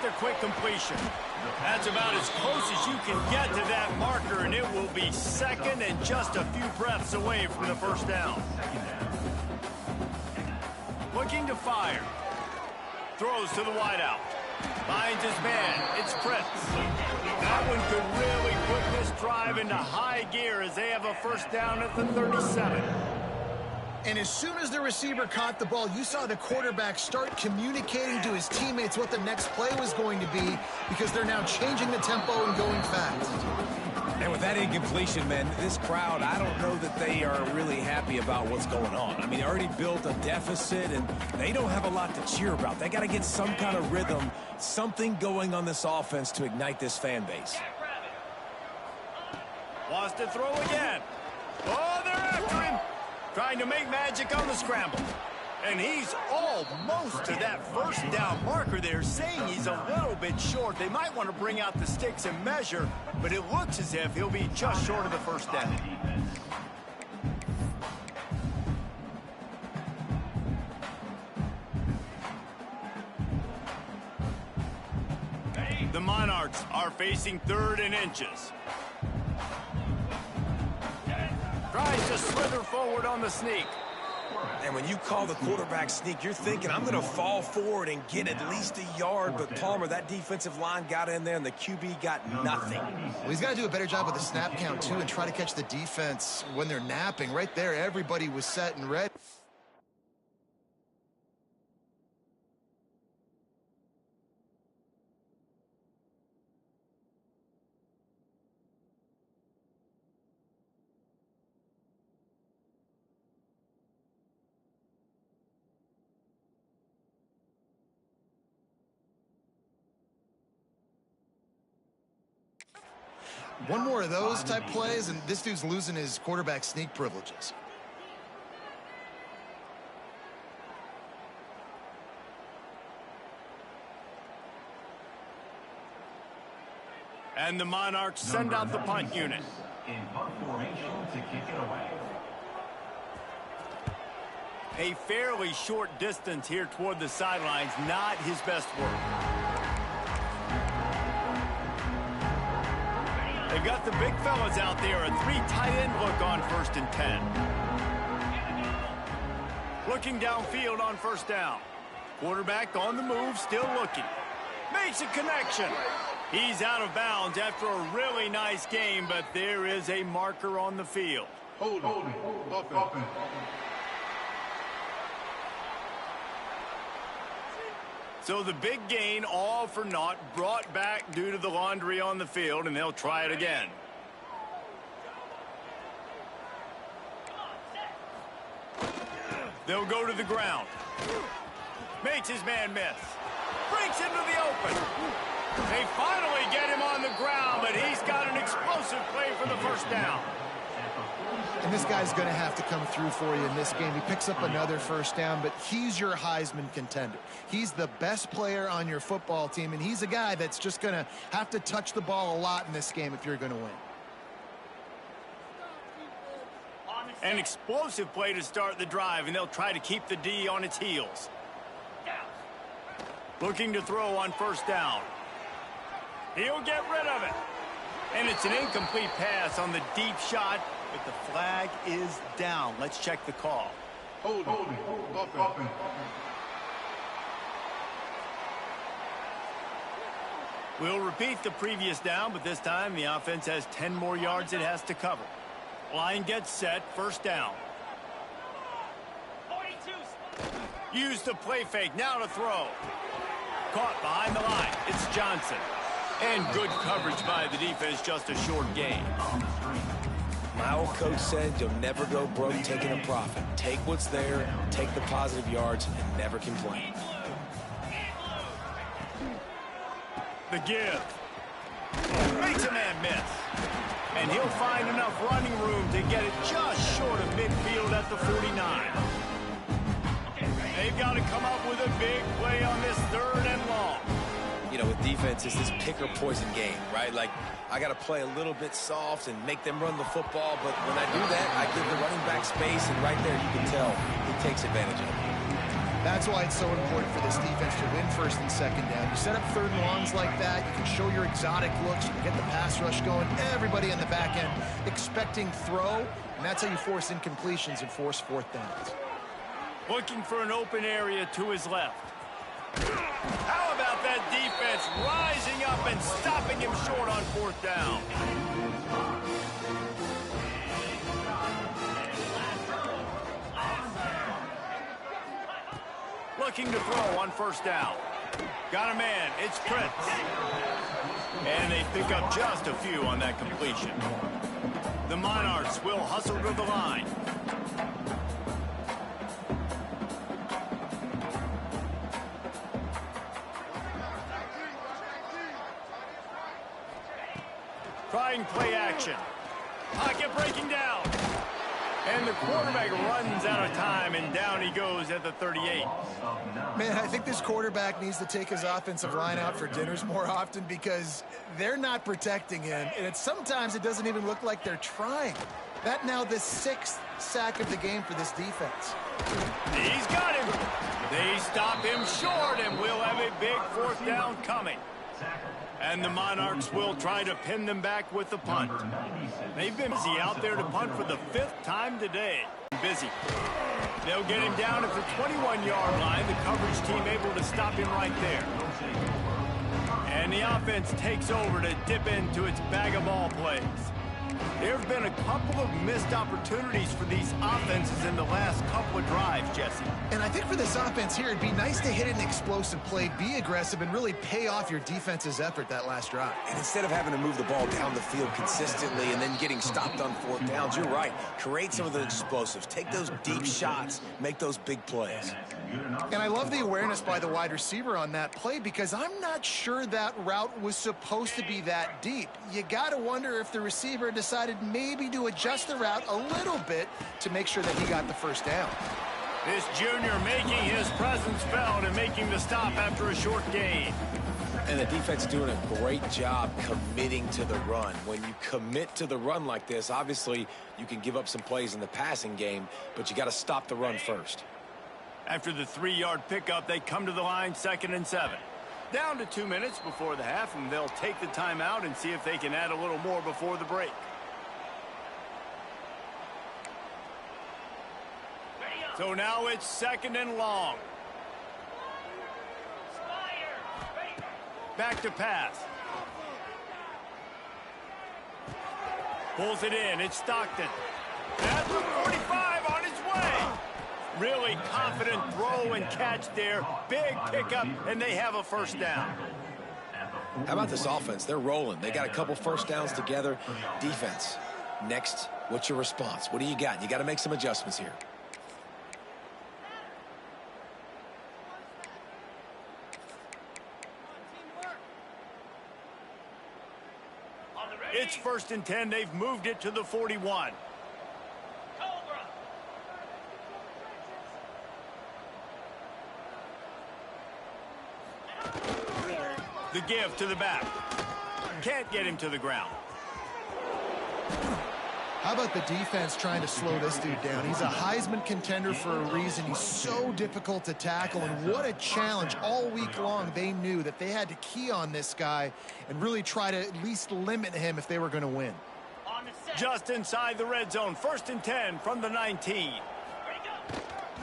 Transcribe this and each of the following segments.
a quick completion. That's about as close as you can get to that marker, and it will be second and just a few breaths away from the first down. Looking to fire. Throws to the wideout. Finds his man. It's Prince. That one could really put this drive into high gear as they have a first down at the 37. And as soon as the receiver caught the ball, you saw the quarterback start communicating to his teammates what the next play was going to be, because they're now changing the tempo and going fast. And with that incompletion, man, this crowd, I don't know that they are really happy about what's going on. I mean, they already built a deficit, and they don't have a lot to cheer about. They got to get some kind of rhythm, something going on this offense to ignite this fan base. Wants to throw again. Oh, they're after him. Trying to make magic on the scramble. And he's almost to that first down marker there, saying he's a little bit short. They might want to bring out the sticks and measure, but it looks as if he'll be just short of the first down. The Monarchs are facing 3rd and inches. Tries to slither forward on the sneak. And when you call the quarterback sneak, you're thinking, I'm going to fall forward and get at least a yard. But, Palmer, that defensive line got in there, and the QB got nothing. Well, he's got to do a better job with the snap count, too, and try to catch the defense when they're napping. Right there, everybody was set and ready. One more of those type plays, and this dude's losing his quarterback sneak privileges. And the Monarchs send out the punt unit. In punt formation to kick it away. A fairly short distance here toward the sidelines, not his best work. They've got the big fellas out there, a 3 tight end look on 1st and 10. Looking downfield on first down. Quarterback on the move, still looking. Makes a connection. He's out of bounds after a really nice game, but there is a marker on the field. Hold on. So the big gain, all for naught, brought back due to the laundry on the field, and they'll try it again. They'll go to the ground. Makes his man miss. Breaks into the open. They finally get him on the ground, but he's got an explosive play for the first down. And this guy's going to have to come through for you in this game. He picks up another first down, but he's your Heisman contender. He's the best player on your football team, and he's a guy that's just going to have to touch the ball a lot in this game if you're going to win. An explosive play to start the drive, and they'll try to keep the D on its heels. Looking to throw on first down. He'll get rid of it. And it's an incomplete pass on the deep shot, but the flag is down. Let's check the call. Hold on. We'll repeat the previous down, but this time the offense has 10 more yards it has to cover. Line gets set, first down. 42. Use the play fake, now to throw. Caught behind the line, it's Johnson. And good coverage by the defense, just a short gain. My old coach said you'll never go broke taking a profit. Take what's there, take the positive yards, and never complain. The give. Makes a man miss. And he'll find enough running room to get it just short of midfield at the 49. They've got to come up with a big play on this 3rd and long. You know, with defense, it's this pick or poison game, right? Like, I got to play a little bit soft and make them run the football, but when I do that, I give the running back space, and right there you can tell he takes advantage of it. That's why it's so important for this defense to win first and second down. You set up third and longs like that, you can show your exotic looks, you can get the pass rush going, everybody in the back end expecting throw, and that's how you force incompletions and force fourth downs. Looking for an open area to his left. How about that defense rising up and stopping him short on fourth down? Looking to throw on first down. Got a man, it's Prince. And they pick up just a few on that completion. The Monarchs will hustle to the line. Trying play action. Pocket breaking down. And the quarterback runs out of time, and down he goes at the 38. Man, I think this quarterback needs to take his offensive line out for dinners more often because they're not protecting him, and sometimes it doesn't even look like they're trying. That now the 6th sack of the game for this defense. He's got him. They stop him short, and we'll have a big fourth down coming. And the Monarchs will try to pin them back with the punt. They've been busy out there to punt for the 5th time today. Busy. They'll get him down at the 21-yard line. The coverage team able to stop him right there. And the offense takes over to dip into its bag of ball plays. There have been a couple of missed opportunities for these offenses in the last couple of drives, Jesse. And I think for this offense here, it'd be nice to hit an explosive play, be aggressive, and really pay off your defense's effort that last drive. And instead of having to move the ball down the field consistently and then getting stopped on fourth downs, you're right. Create some of the explosives. Take those deep shots. Make those big plays. And I love the awareness by the wide receiver on that play because I'm not sure that route was supposed to be that deep. You got to wonder if the receiver decided maybe to adjust the route a little bit to make sure that he got the first down. This junior making his presence felt and making the stop after a short gain. And the defense doing a great job committing to the run. When you commit to the run like this, obviously you can give up some plays in the passing game, but you got to stop the run first. After the 3-yard pickup, they come to the line 2nd and 7. Down to 2 minutes before the half, and they'll take the timeout and see if they can add a little more before the break. So now it's 2nd and long. Back to pass. Pulls it in. It's Stockton. That's the 45 on his way. Really confident throw and catch there. Big pickup, and they have a first down. How about this offense? They're rolling. They got a couple first downs together. Defense. Next, what's your response? What do you got? You got to make some adjustments here. It's 1st and 10. They've moved it to the 41. The give to the back. Can't get him to the ground. How about the defense trying to slow this dude down? He's a Heisman contender for a reason. He's so difficult to tackle, and what a challenge. All week long, they knew that they had to key on this guy and really try to at least limit him if they were going to win. Just inside the red zone. 1st and 10 from the 19.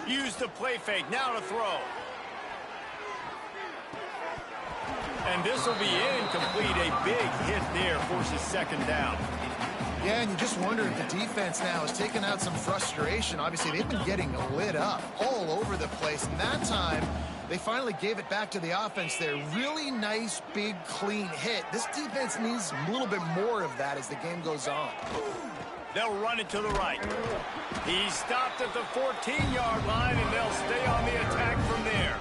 Use the play fake. Now to throw. And this will be incomplete. A big hit there forces 2nd down. Yeah, and you just wonder if the defense now has taken out some frustration. Obviously, they've been getting lit up all over the place. And that time, they finally gave it back to the offense there. Really nice, big, clean hit. This defense needs a little bit more of that as the game goes on. They'll run it to the right. He's stopped at the 14-yard line, and they'll stay on the attack from there.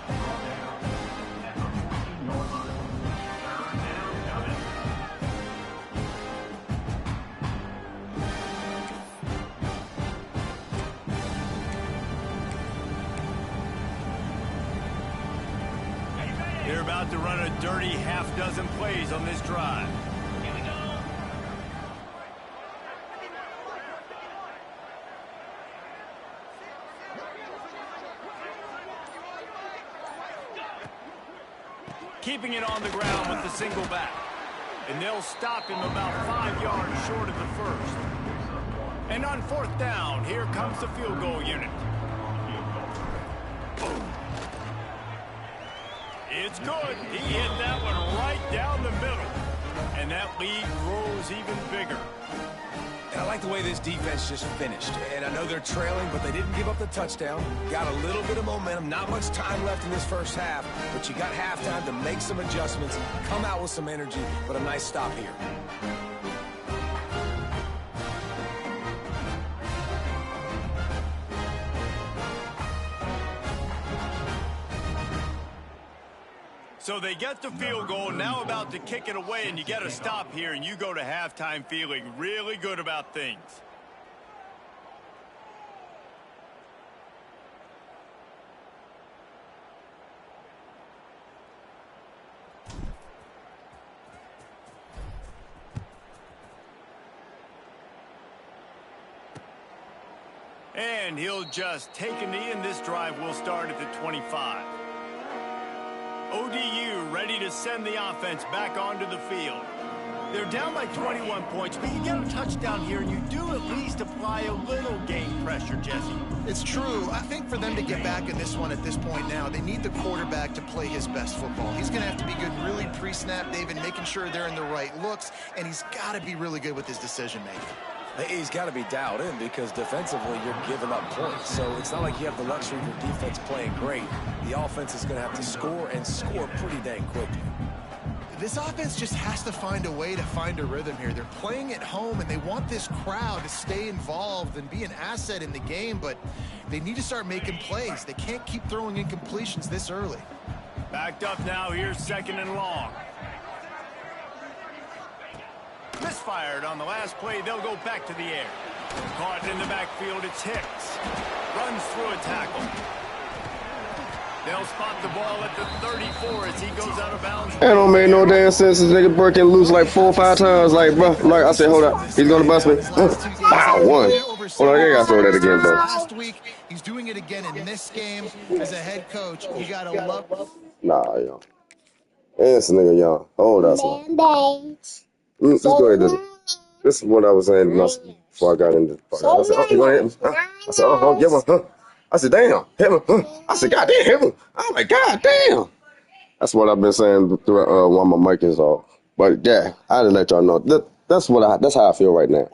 They're about to run a dirty half-dozen plays on this drive. Here we go. keeping it on the ground with the single back. And they'll stop him about 5 yards short of the first. And on 4th down, here comes the field goal unit. It's good. He hit that one right down the middle. And that lead grows even bigger. And I like the way this defense just finished. And I know they're trailing, but they didn't give up the touchdown. Got a little bit of momentum. Not much time left in this first half, but you got halftime to make some adjustments, come out with some energy, but a nice stop here. So they get the field goal, now about to kick it away, and you get a stop here, and you go to halftime feeling really good about things. And he'll just take a knee, and this drive will start at the 25. ODU ready to send the offense back onto the field. They're down by 21 points, but you get a touchdown here, and you do at least apply a little game pressure, Jesse. It's true. I think for them to get back in this one at this point now, they need the quarterback to play his best football. He's going to have to be good really pre-snap, David, making sure they're in the right looks, and he's got to be really good with his decision-making. He's got to be dialed in because defensively you're giving up points. So it's not like you have the luxury of your defense playing great. The offense is going to have to score and score pretty dang quickly. This offense just has to find a way to find a rhythm here. They're playing at home, and they want this crowd to stay involved and be an asset in the game, but they need to start making plays. They can't keep throwing incompletions this early. Backed up now, here's 2nd and long. Misfired on the last play, they'll go back to the air. Caught in the backfield, it's Hicks. Runs through a tackle. They'll spot the ball at the 34 as he goes out of bounds. That don't make no damn sense. This nigga breaking loose like 4 or 5 times. Like, bro, like I said, hold up. He's gonna bust me. Wow, one. Hold on, you gotta throw that again, bro. Last week, he's doing it again in this game. As a head coach, you gotta love. Nah, yo. This nigga young. Hold up, son. Let's go ahead. This is what I was saying before I got into the party. I said, oh, you gonna hit him? Huh? I said, oh, give him, huh? I said, damn, hit him, huh? I said, God damn, hit him. I'm like, God damn. That's what I've been saying through while my mic is off. But yeah, I didn't let y'all know. That's how I feel right now.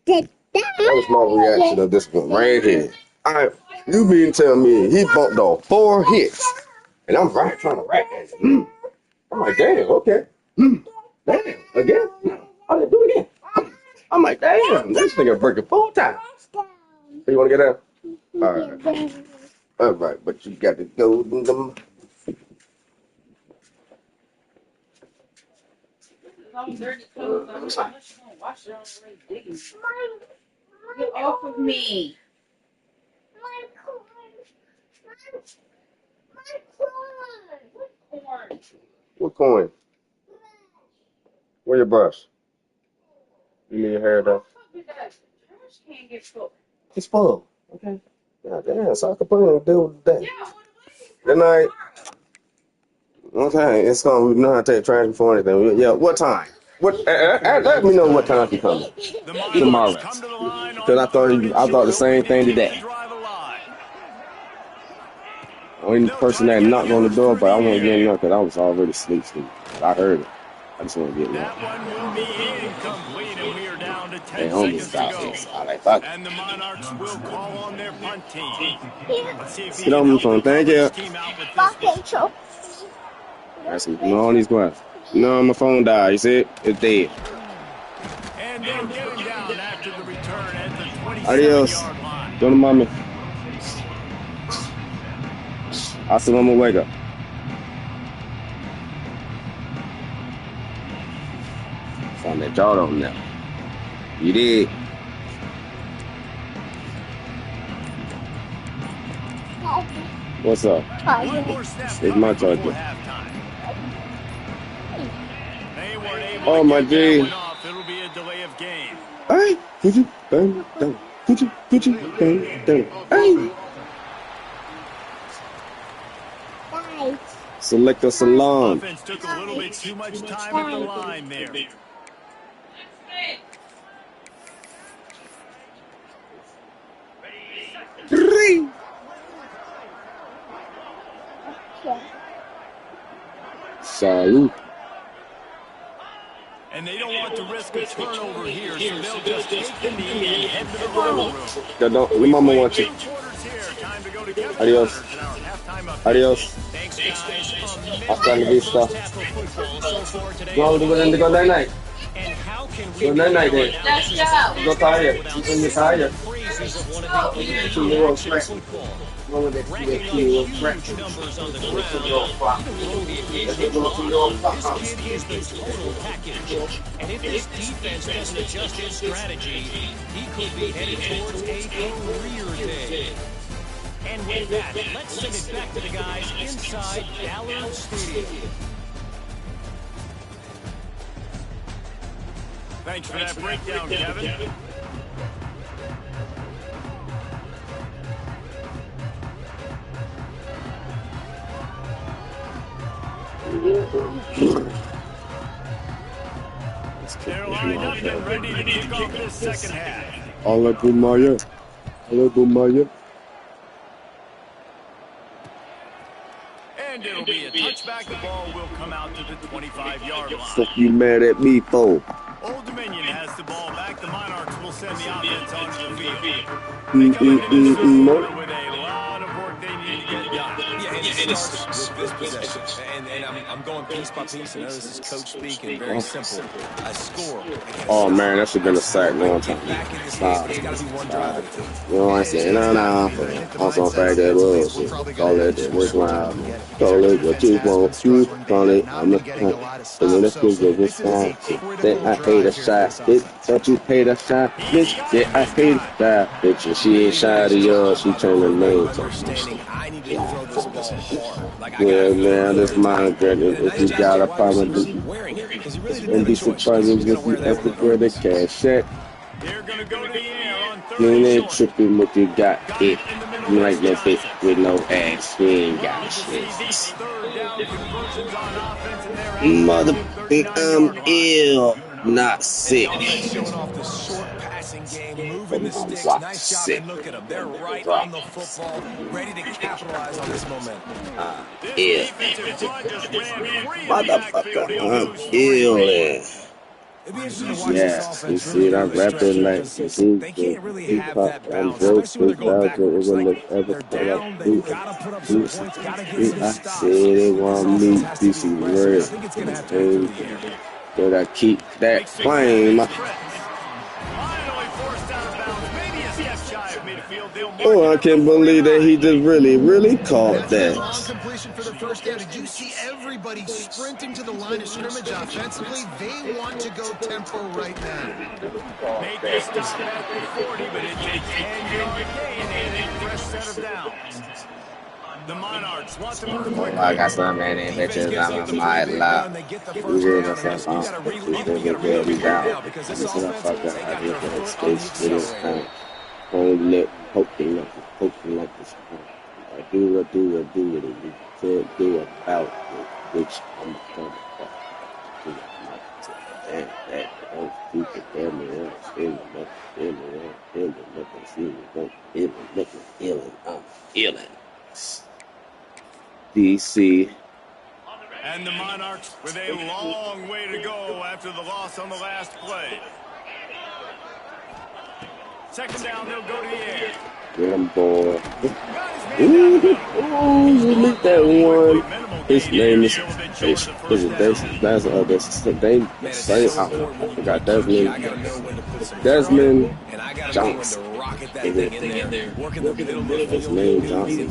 That was my reaction of this one right here. You mean to tell me he bumped off 4 hits, and I'm right trying to rack at him. I'm like, damn, okay. Damn, again? How did I do it again? I'm like, damn, this nigga breaking 4 times. You want to get out? All right, but you got to go. Get off of me. What coin? Where your brush? You need your hair done? It's full. Okay. God damn, so I can put it and deal with that. Good night. Okay, it's gonna, we know how to take trash before anything. Yeah, what time? Let me know what time you coming. Tomorrow. Because I thought the same thing today. Only person that knocked on the door, but I want to get in there because I was already asleep. I heard it. I just want to get in there. Hey, homies got this. I like fuck. And the Monarchs will call on their punt team. Get on the phone. Thank you. That's on these glass. No, my phone died. You see it? It's dead. And then getting down after the return at the 27-yard line. Go to mommy. I said, I'm gonna wake up. Found that jaw on there. You did. What's up? It's my charger. Oh my G. It'll be a delay of game. Hey, could you bang down? Could you bang down? Hey. Select a salon. Offense took a little bit too much time at the line there. Salute. And they don't want to risk a turnover here, so they'll just take the knee and head to the locker room. Your mama wants you. Adios. Adios. Hasta la vista. No, we're going to go night night. Go night night then. Let's go. Go tired. You're tired. Racking up huge numbers on the ground. This kid is the total package. And if this defense doesn't adjust his strategy, he could be headed towards a career day. And with that, let's send it back to the guys inside Ballard Stadium. Thanks for that breakdown, Kevin. They're lined up and ready to kick off this second half. Alla Gumaya. Alla Gumaya. And it'll be a touchback. The ball will come out to the 25-yard line. Fuck you mad at me for? Old Dominion has the ball back. The Monarchs will send the offense onto the field. They Mm, come mm, into this mm, mm, quarter with a lot of work they need to get done. Yeah, and it starts with this possession. And I'm going piece by piece. I know this is coach speaking. Very simple. A score. Oh man, that should have been a sack long time. Back in this Stop. game, it's got to be one drive at a time. You know what I'm saying? No. Also, fact that bullshit. Call it the worst round. Call it what you want. You call it. I'm the one. And then let's go get this time. Then I hate a shot. Bitch, don't you hate a shot? Bitch, yeah, I hate a shot. Bitch, and she ain't shy to yours. She turned her name. Understanding I need to throw this ball hard. Like, Yeah, man, this mind that if you got a problem, wearing it because he really didn't and have be a choice. surprised if you have to wear the cash check. They're going to go to the air on third You and ain't short. tripping what you got it. You like that bitch with no ass. You ain't got shit. Third down conversions on offense, and they're Mother, at the I'm 39-yard line. ill, not sick. Offense showing off the short passing game, moving the sticks. Wow, Nice job, sick. and look at them. They're right on the football, ready to capitalize on this momentum. Ill. Defensive front just ran free in the backfield. He'll Motherfucker, I'm lose 3. ill. It'd be interesting to watch this Yes, offense you see really it. I do the wrapped it stretch like because they can't really have that balance, especially when they're going backwards. Like, they're down, they've got to put up some points, got to get some I stops. said they want me Offense has to to be be aggressive. I real. think it's going to have to go through the air. But I keep that flame. Finally forced out of bounds. Maybe a step shy of midfield. They'll mark Oh, it I up can't to believe that 49. he just really caught That's a long that. completion for the first down. Did you see everybody sprinting to the line of scrimmage offensively? They want to go tempo right now. Make this stop at the 40, but it's a 10-yard gain and a fresh set of downs. The Monarchs want to move quickly. I got some man in bitches. I'm my lap. We did a first off. We did get me down. This is a fucker. I did get a space. It is time. Home lip, poking like this. I do it. You can't do about it, which I'm gonna fuck. Damn, that don't keep it damn me up. Feeling, I'm feeling. DC. And the Monarchs with a long way to go after the loss on the last play. Second down, they'll go to the air. Get him, boy. Ooh, you look that one. His name is I forgot Desmond Johnson. Desmond Johnson.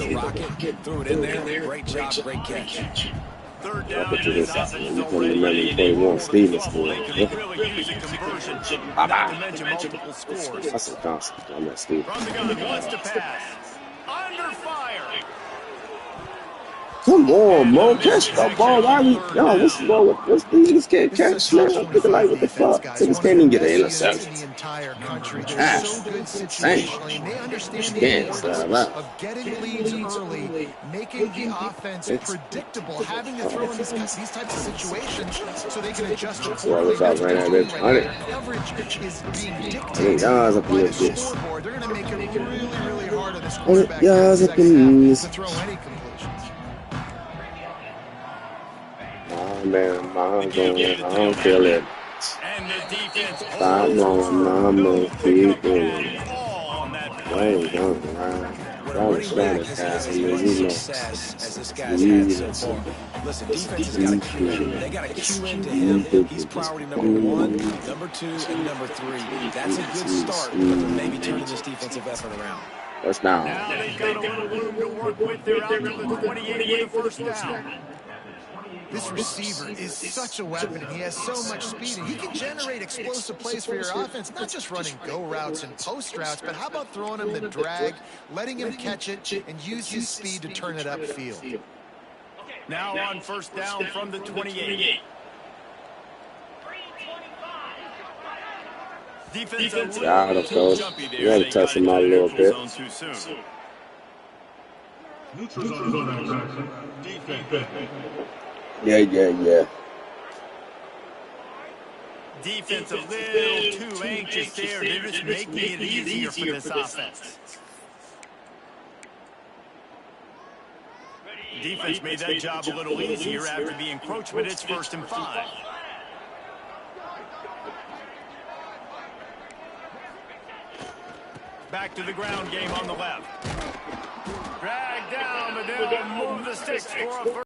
Threw it in there. Great job, great catch. Third I down, bet you and this this out. offense You is come to already remember 21 Stevens They scored. could really use a conversion, not to mention multiple scores. That's a Johnson. I'm not Stevens. From the gun, wants to pass. Under fire. Come on, Mo. Catch the ball. Why we? Yo, what's wrong with what's these niggas can't This is catch, a man? top I'm thinking like, 25 what the defense, fuck? guys. Niggas One of can't the even get an best units in interception. the entire country. They're so Gosh, good insane. situationally, and they understand Just the can't importance stop out. of getting leads early, making the offense It's predictable, having to throw in these types of situations so they can adjust yeah, accordingly. what's up, That's what right they're now, doing bitch? right now. 100. Their coverage is being 100 dictated yards up in by the this bitch. scoreboard. They're going to make it really, really hard on this 100 quarterback here in the yards up second in half this. to throw any completions. My man, my They can't get going, it I to don't him. feel it. And the defense Stop holds knowing, firm. mama, No keep pickup moving. at all on that play. Don't come around. When a Try to running start back a has guy, had I as mean, much you know. success as this guy's had so Jesus. far, listen, defense has got to cue in. They got to cue into him. He's priority number 1, number 2, and number 3. That's a good start for maybe turning this defensive effort around. First down. Now they've got a little room to work with. They're out to the 28 with a first down. This receiver is such a weapon, and he has so much speed, and he can generate explosive plays for your offense, not just running go routes and post routes, but how about throwing him the drag, letting him catch it, and use his speed to turn it upfield. Now on first down from the 28. Defense a little too jumpy there. You gotta They touch got him out a into little neutral bit. zone too soon. Neutral zone action. Defense. Yeah. Defense a little too anxious there. They're just making it easier for this offense. Defense made that job a little easier after the encroachment. It's 1st and 5. Back to the ground game on the left. Drag down, but they'll move the sticks for a first.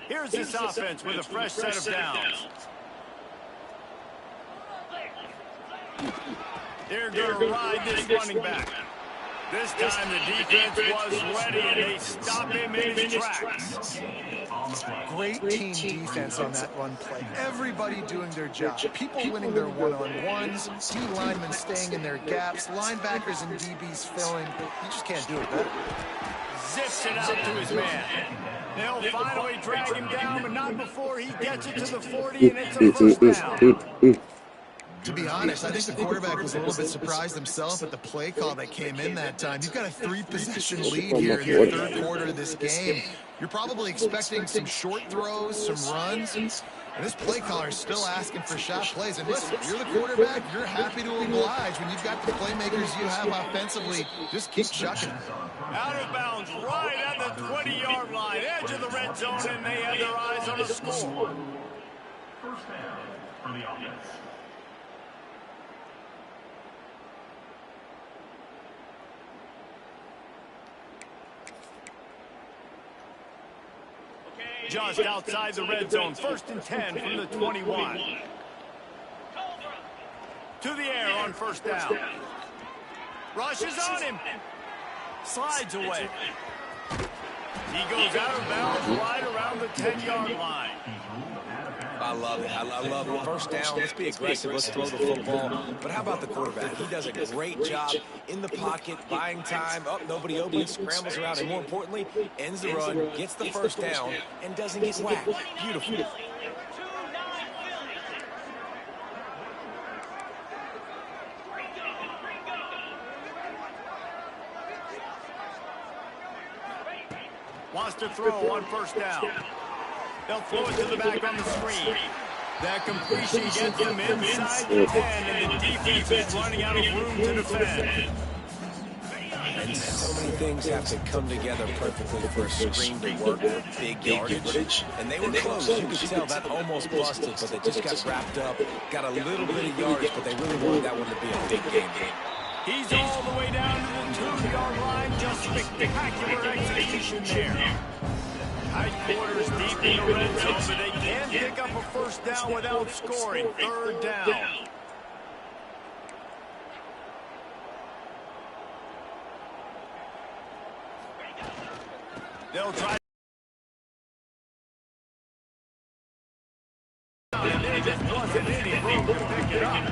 Here's this offense with a fresh set of downs. They're going to ride this running back. This time the defense was ready, and they stop him in his tracks. Great team defense on that run play. Everybody doing their job. People winning their one-on-ones, D linemen staying in their gaps, linebackers and DBs filling. You just can't do it better. Zips it out to his man. They'll finally drag him down, but not before he gets it to the 40, and it's a first down. To be honest, I think the quarterback was a little bit surprised himself at the play call that came in that time. You've got a 3-possession lead here in the third quarter of this game. You're probably expecting some short throws, some runs, and this play caller is still asking for shot plays. And listen, you're the quarterback, you're happy to oblige when you've got the playmakers you have offensively. Just keep chucking. Out of bounds, right at the 20-yard line, edge of the red zone, and they have their eyes on the score. First down for the offense. Just outside the red zone, 1st and 10 from the 21. To the air on first down. Rushes on him. Slides away. He goes out of bounds right around the 10-yard line. I love it. I love it. First down, let's be aggressive. Let's throw the football. But how about the quarterback? He does a great job in the pocket, buying time. Up, nobody open, scrambles around, and more importantly, ends the run, gets the first down, and doesn't get whacked. Beautiful. Wants to throw on first down. They'll throw it to the back on the screen. That completion gets them inside the 10, and the defense is running out of room to defend. And so many things have to come together perfectly for a screen to work with big yardage. And they were close. You could tell that almost busted, but they just got wrapped up, got a little bit of yardage, but they really wanted that one to be a big game. He's all the way down to the 2-yard line. Just spectacular execution there. Tight quarters deep in the red zone, but they can't pick up a first down without scoring. 3rd down. They'll try. And there just wasn't any room to pick it up.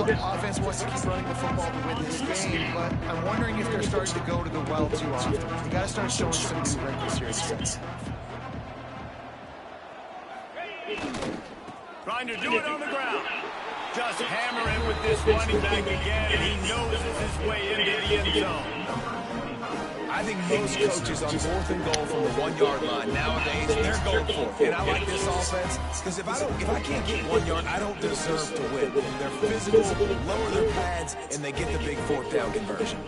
doubt offense wants to keep running the football to win this game, but I'm wondering if they're starting to go to the well too often. You got to start showing some new wrinkles here in the second half. Trying to do it on the ground. Just hammering with this running back again, and he noses his way into the end zone. I think most coaches on 4th and goal from the 1-yard line nowadays, they're going for it. And I like this offense because if I can't get 1 yard, I don't deserve to win. They're physical, lower their pads, and they get the big 4th down conversion.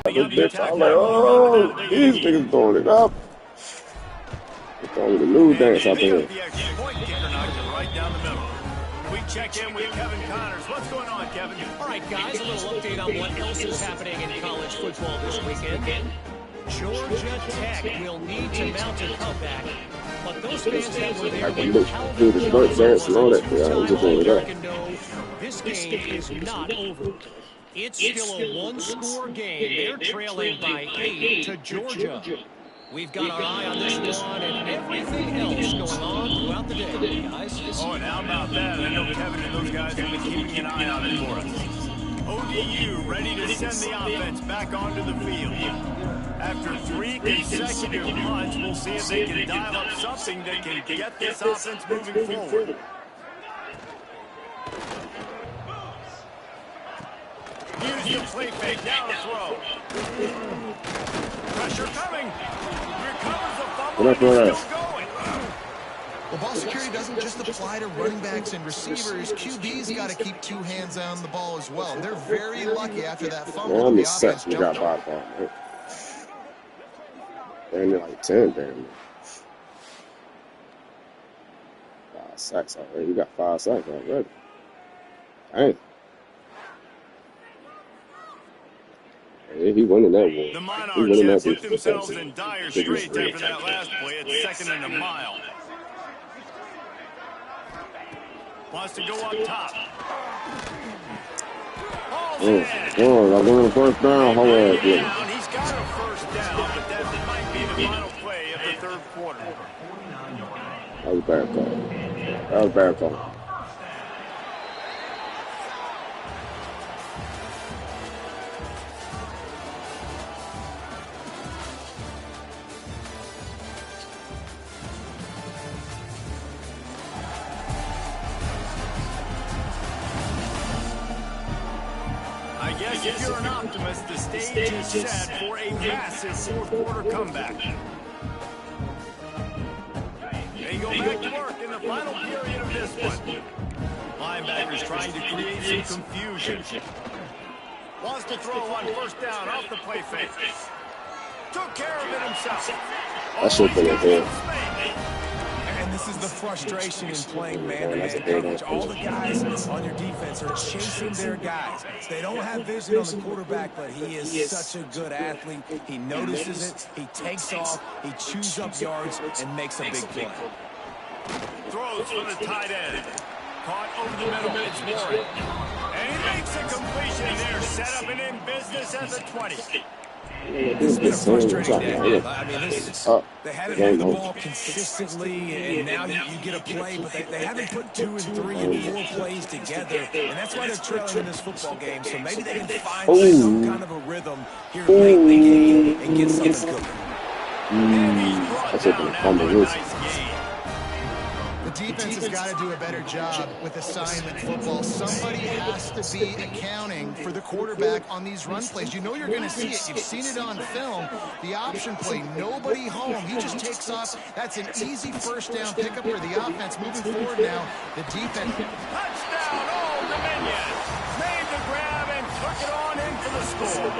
I'm like, oh, these niggas throwing it up. They're throwing the new dance out there. Right down the middle. We check in with Kevin Connors. What's going on, Kevin? All right, guys, a little update on what else is happening in college football this weekend. Georgia Tech will need to mount a comeback, but those fans that were there when Calvin this game is not over. It's still a one-score game. They're trailing by 8 to Georgia. We've got our eye on this one and everything else going on throughout the day, guys. Oh, and how about that? I know Kevin and those guys have been keeping an eye on it for us. ODU ready to send the offense back onto the field. After 3 consecutive months, we'll see if they can dial up something that can get this offense moving forward. Use the play fake, down the throw. Pressure coming. Recovers the fumble. Still going. Well, ball security doesn't just apply to running backs and receivers. QB's got to keep 2 hands on the ball as well. They're very lucky after that fumble. The offense jumped on. Damn near like 10, damn near. 5 sacks already. You got 5 sacks already. Dang. Yeah, he winning that one. The Monarchs have put themselves in dire straits after that last play. It's 2nd and a mile. Wants to go up top. I'm going to first down. How are you? He's got a first down, but that might be the final play of the 3rd quarter. That was a bad call. That was a bad call. I guess if you're an optimist, the stage is set for a massive 4th quarter comeback. They go back to work in the final period of this one. Linebackers trying to create some confusion. Wants to throw on 1st down off the play fake. Took care of it himself. That should be good. And this is the frustration in playing man-to-man coverage. All the guys on your defense are chasing their guys. They don't have vision on the quarterback, but he is such a good athlete. He notices it, he takes off, he chews up yards, and makes a big play. Throws for the tight end. Caught over the middle. It's Warren. And he makes a completion there. Set up and in business at the 20. This has been a frustrating day. I mean, they haven't moved the ball consistently, and now you get a play, but they haven't put 2 and 3 and 4 plays together, and that's why they're trailing in this football game. So maybe they can find some kind of a rhythm here late in the game and get something cooking. That's a nice game. The defense has got to do a better job with assignment football. Somebody has to be accounting for the quarterback on these run plays. You know you're going to see it. You've seen it on film. The option play, nobody home. He just takes off. That's an easy 1st down pickup for the offense. Moving forward now, the defense. Touchdown, Old Dominion. Made the grab and took it on in for the score.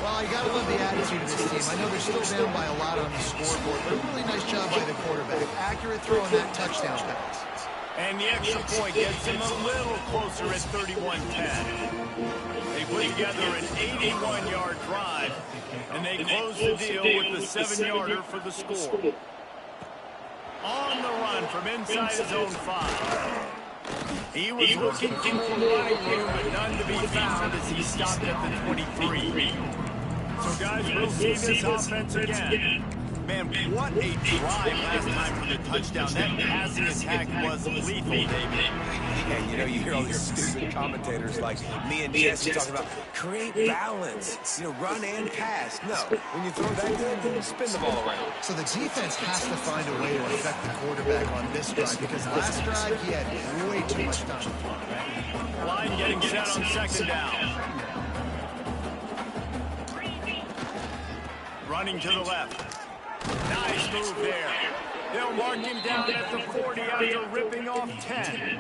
Well, you got to love the attitude of this team. I know they're still down by a lot on the scoreboard, but a really nice job by the quarterback. Accurate throw on that touchdown pass. And the extra point gets him a little closer at 31-10. They put together an 81-yard drive, and they close the deal with the 7-yarder for the score. On the run from inside his own 5. He was looking for more running room, but none to be found as he stopped at the 23. So, guys, we'll see this offense again. Man, what a drive last time for the touchdown. That passing attack was lethal, David. Yeah, you know, you hear all these stupid commentators like me and Jesse talking about create balance, you know, run and pass. No, when you throw that good, spin the ball around. So the defense has to find a way to affect the quarterback on this drive because last drive he had way too much time. Line getting set on second down. Running to the left. Nice move there. They'll mark him down at the 40 after ripping off 10.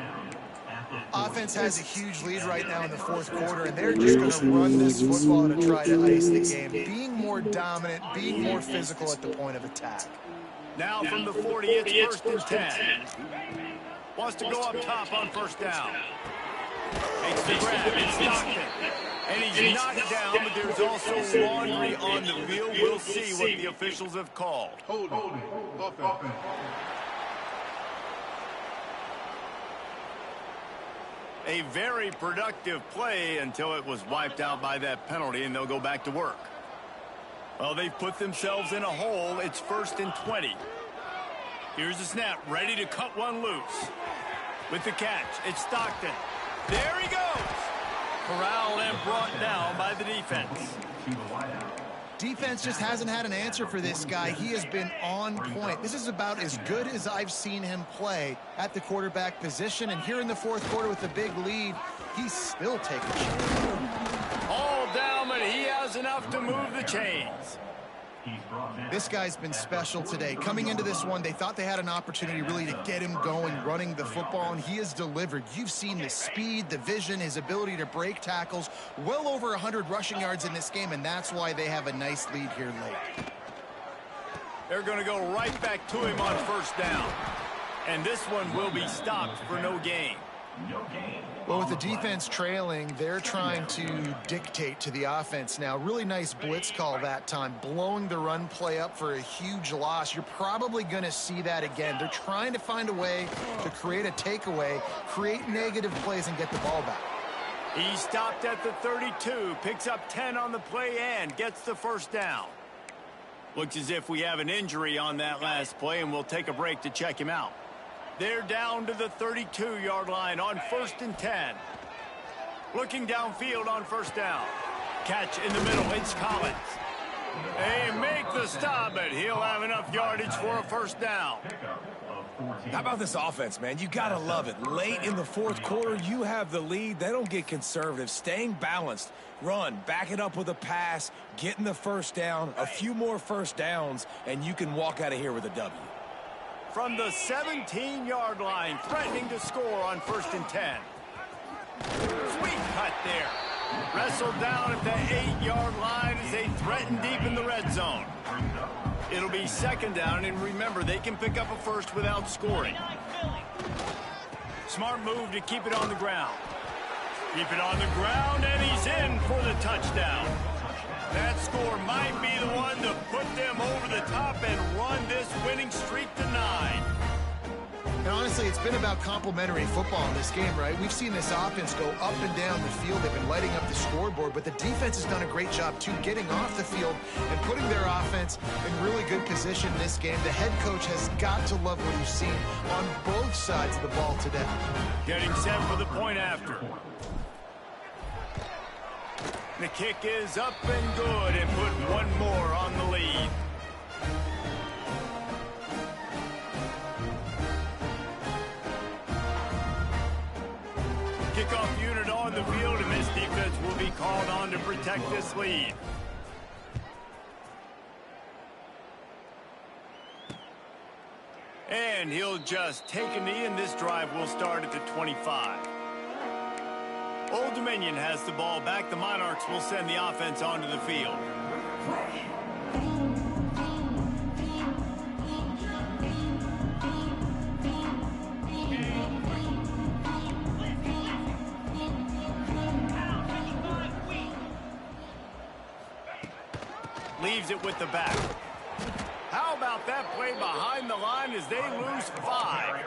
Offense has a huge lead right now in the fourth quarter, and they're just going to run this football to try to ice the game, being more dominant, being more physical at the point of attack. Now from the 40, it's first and 10. Wants to go up top on first down. Makes the grab. It's Stockton. And he's knocked down, but there's also laundry on the field. We'll see what the officials have called. Holding. Offense. A very productive play until it was wiped out by that penalty, and they'll go back to work. Well, they've put themselves in a hole. It's first and 20. Here's the snap, ready to cut one loose. With the catch, it's Stockton. There he goes. Corralled and brought down by the defense. Defense just hasn't had an answer for this guy. He has been on point. This is about as good as I've seen him play at the quarterback position. And here in the fourth quarter with a big lead, he's still taking shots. All down, but he has enough to move the chains. This guy's been special today. Coming into this one, they thought they had an opportunity really to get him going, running the football, and he has delivered. You've seen the speed, the vision, his ability to break tackles, well over 100 rushing yards in this game, and that's why they have a nice lead here late. They're going to go right back to him on first down. And this one will be stopped for no gain. Well, with the defense trailing, they're trying to dictate to the offense now. Really nice blitz call that time, blowing the run play up for a huge loss. You're probably going to see that again. They're trying to find a way to create a takeaway, create negative plays, and get the ball back. He stopped at the 32, picks up 10 on the play and gets the first down. Looks as if we have an injury on that last play, and we'll take a break to check him out. They're down to the 32-yard line on first and 10. Looking downfield on first down. Catch in the middle, it's Collins. They make the stop, but he'll have enough yardage for a first down. How about this offense, man? You got to love it. Late in the fourth quarter, you have the lead. They don't get conservative. Staying balanced. Run, back it up with a pass, getting the first down, a few more first downs, and you can walk out of here with a W. From the 17-yard line, threatening to score on first and 10. Sweet cut there. Wrestled down at the 8-yard line as they threaten deep in the red zone. It'll be second down, and remember, they can pick up a first without scoring. Smart move to keep it on the ground. Keep it on the ground, and he's in for the touchdown. That score might be the one to put them over the top and run this winning streak to 9. And honestly, it's been about complementary football in this game, right? We've seen this offense go up and down the field. They've been lighting up the scoreboard, but the defense has done a great job, too, getting off the field and putting their offense in really good position in this game. The head coach has got to love what he's seen on both sides of the ball today. Getting set for the point after. The kick is up and good and put one more on the lead. Kickoff unit on the field, and this defense will be called on to protect this lead. And he'll just take a knee, and this drive will start at the 25. Old Dominion has the ball back. The Monarchs will send the offense onto the field. Leaves it with the back. How about that play behind the line as they lose 5?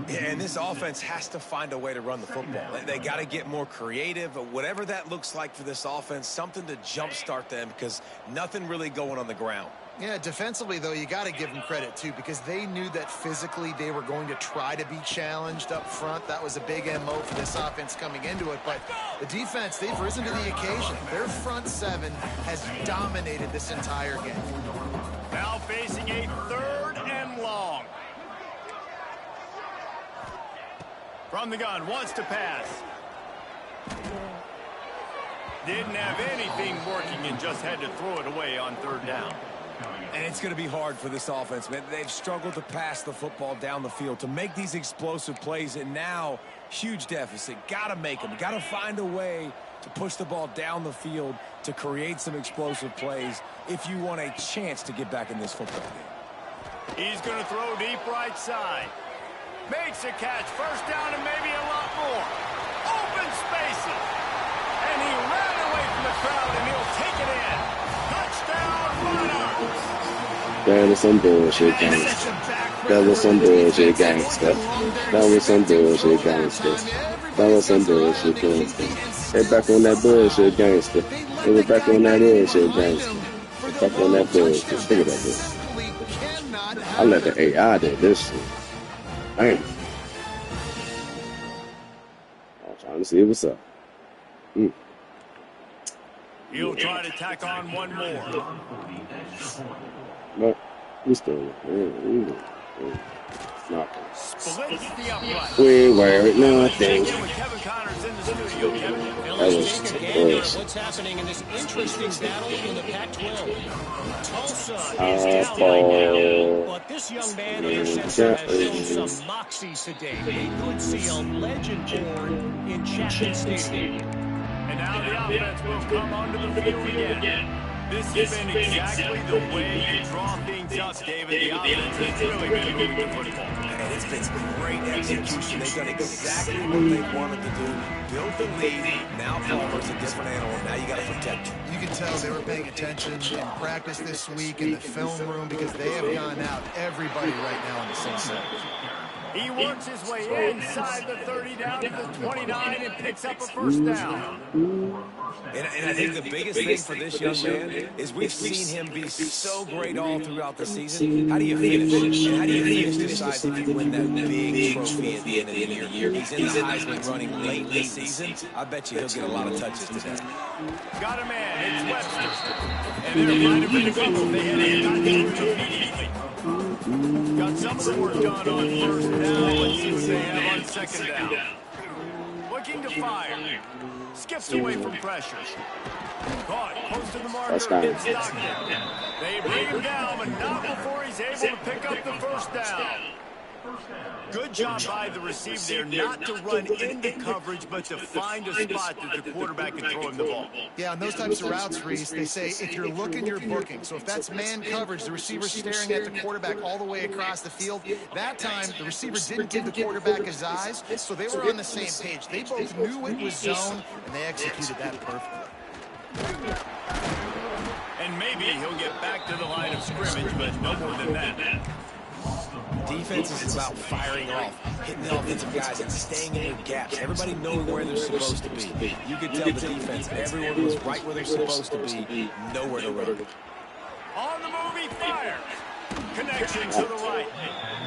And this offense has to find a way to run the football. They got to get more creative, whatever that looks like for this offense, something to jumpstart them because nothing really going on the ground. Yeah, defensively, though, you got to give them credit, too, because they knew that physically they were going to try to be challenged up front. That was a big MO for this offense coming into it. But the defense, they've risen to the occasion. Their front seven has dominated this entire game. Now facing a 3rd and long. From the gun, wants to pass. Didn't have anything working and just had to throw it away on 3rd down. And it's going to be hard for this offense, man. They've struggled to pass the football down the field, to make these explosive plays, and now huge deficit. Got to make them. Got to find a way to push the ball down the field to create some explosive plays if you want a chance to get back in this football game. He's going to throw deep right side. Makes a catch. 1st down and maybe a lot more. Open spaces. And he ran away from the crowd, and he'll take it in. Touchdown, Runners. That was some bullshit gangster. That was some bullshit gangster. That was some bullshit gangster. That was some bullshit gangster. They back on that bullshit gangster. They were back on that bullshit gangster. They back on that bullshit. Think about this. I let the AI do this shit. Damn. I'm trying to see what's up. He'll try to tack on one more. But we still not. Splits the upright. We were nothing. Kevin Connor's in the studio. Kevin. That was close. What's happening in this interesting battle in the Pac-12? Tulsa is down right now, but this young man in the center has shown some moxie today. We could see a legend born in Chapman Stadium. And now the offense will come onto the field again. This has been exactly the way you draw things up, David. The offense has really been moving the football. And it's been great execution. They've done exactly what they wanted to do. Built the lead. Now Palmer's a different animal. Now you got to protect him. You can tell they were paying attention in practice this week in the film room because they have gone out everybody right now on the same side. He works his way inside the 30 down to the 29 and picks up a 1st down. And I think the biggest thing for this young man is we've seen him be so great all throughout the season. How do you finish? How do you finish decides if you win that big trophy at the end of the year? He's in the Heisman running late this season. I bet you he'll get a lot of touches today. Got a man. It's Webster. And they're lining for the couple. They had it got immediately. Got some of the work done on 1st down. Let's see what they have on 2nd down. Looking to fire. Skips away from pressure. Caught close to the marker. Gets Stockton. They bring him down, but not before he's able to pick up the 1st down. Good job by the receiver there, not to run into coverage, but to find a spot that the quarterback can throw him the ball. Yeah, on those types of routes, Reese, they say if you're looking, you're booking. So if that's man coverage, the receiver's staring at the quarterback all the way across the field. That time, the receiver didn't give the quarterback his eyes, so they were on the same page. They both knew it was zone, and they executed that perfectly. And maybe he'll get back to the line of scrimmage, but no more than that. Defense is about firing off, hitting the offensive guys, and staying in their gaps. Everybody knowing where they're supposed to be. You could tell the defense, everyone was right where they're supposed to be, nowhere to run. On the move, he fires. Connection to the right.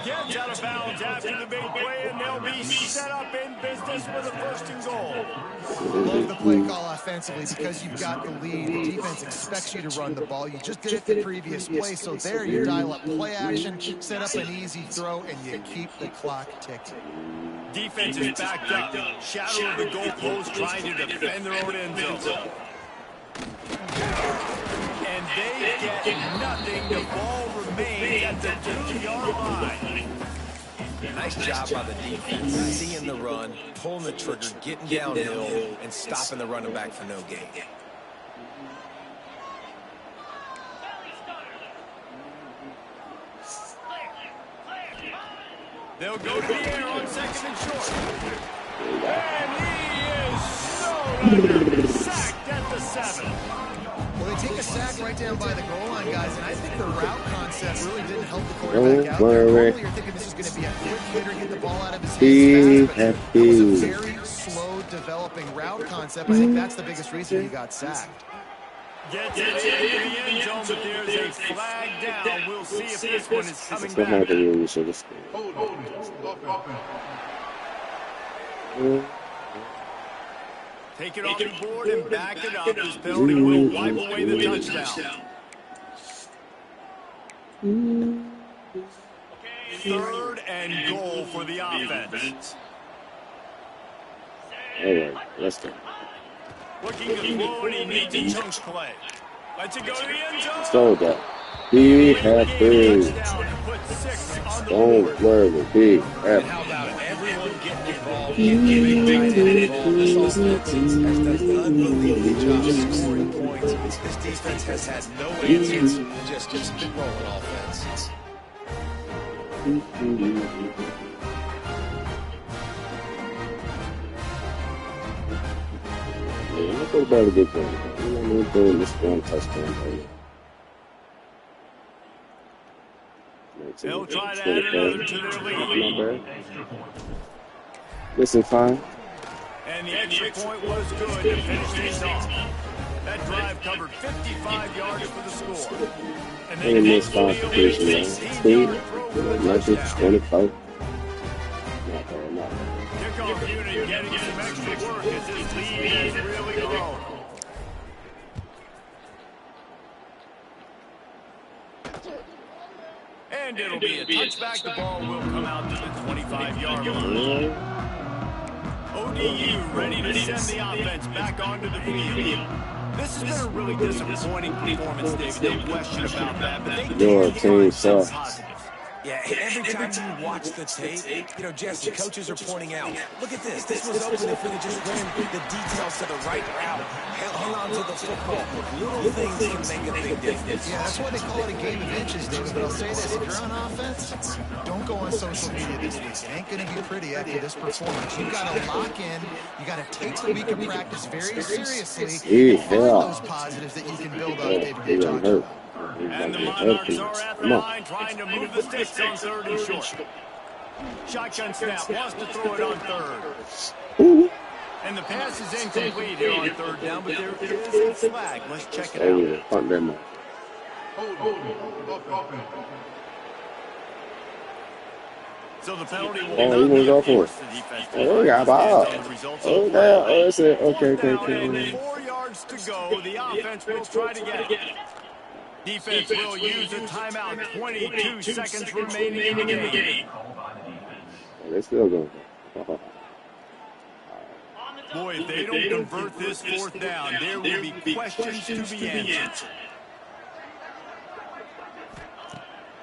Gets out of bounds after the big play, and they'll be set up in business with a 1st and goal. Love the play call offensively because you've got the lead. The defense expects you to run the ball. You just did it the previous play, so there you dial up play action, set up an easy throw, and you keep the clock ticking. Defense is backed up. Shadow of the goalpost trying to defend their own end zone. And they get nothing. The ball remains at the 2-yard line. Nice job by the defense, seeing the run, pulling the trigger, getting downhill, and stopping the running back for no gain. They'll go to the air on 2nd and short. And he is snowed under, sacked at the 7. Well, they take a sack right down by the goal line, guys, and I think the route concept really didn't help the quarterback out there. Normally you're thinking this is going to be a quick hitter, get the ball out of his Be hands fast, but that was a very slow developing route concept. I think that's the biggest reason he got sacked. Gets it into the end zone, but there's a flag down. We'll see if this one is coming What back. happened when you should have scored? Take it off the board and back it up. This penalty will wipe away the touchdown. Third and goal for the offense. All right, let's go. Looking to throw it, he needs a chunk play. Lets it go to the end zone. So that. Be happy. Don't worry. Be happy. How about it? Everyone getting involved, getting big tight end involved. This offense has done an unbelievable job scoring points. This defense has had no answers. Just been rolling offense. Yeah, let's go about a good game. We're doing this one touchdown. They'll try to add another to their lead. Not bad. Listen, fine. And the extra point was good to finish things off. That drive covered 55 yards for the score. And And this competition, man. Speed, measure, 24. Not bad, not bad. Kickoff unit getting some extra work as this lead has really grown. And it'll be a touchback. The ball will come out to the 25-yard line. ODU ready to send the offense back onto the field. This has been a really disappointing performance, David. No question about that. But they Your did team find some sucks. positives. Yeah, every time you watch the tape, Jess, the coaches are pointing out, look at this. This was open if we had just ran the details to the right route, hung on to the football. Little things can make a big difference. Yeah, that's why they call it a game of inches, David. But I'll say this, if you're on offense, don't go on social media this week. It ain't going to be pretty after this performance. You've got to lock in. You got to take the week of practice very seriously and find those positives that you can build on, David. You're talking about. And the Monarchs are at the line trying to move the sticks on third and short. Shotgun snap, wants to throw it on third. And the pass is incomplete here on third down, but there is a flag. Let's check it out. Punt them up. So the penalty will Oh, he not went be off for it. enforced. The defense Oh, yeah, ball. Oh, that's it. Okay. And 4 yards to go. The offense will try to get it. Defense will use a timeout. 22 seconds remaining in the game. They're still going. Boy, if they don't convert this fourth down, there will be questions to be answered.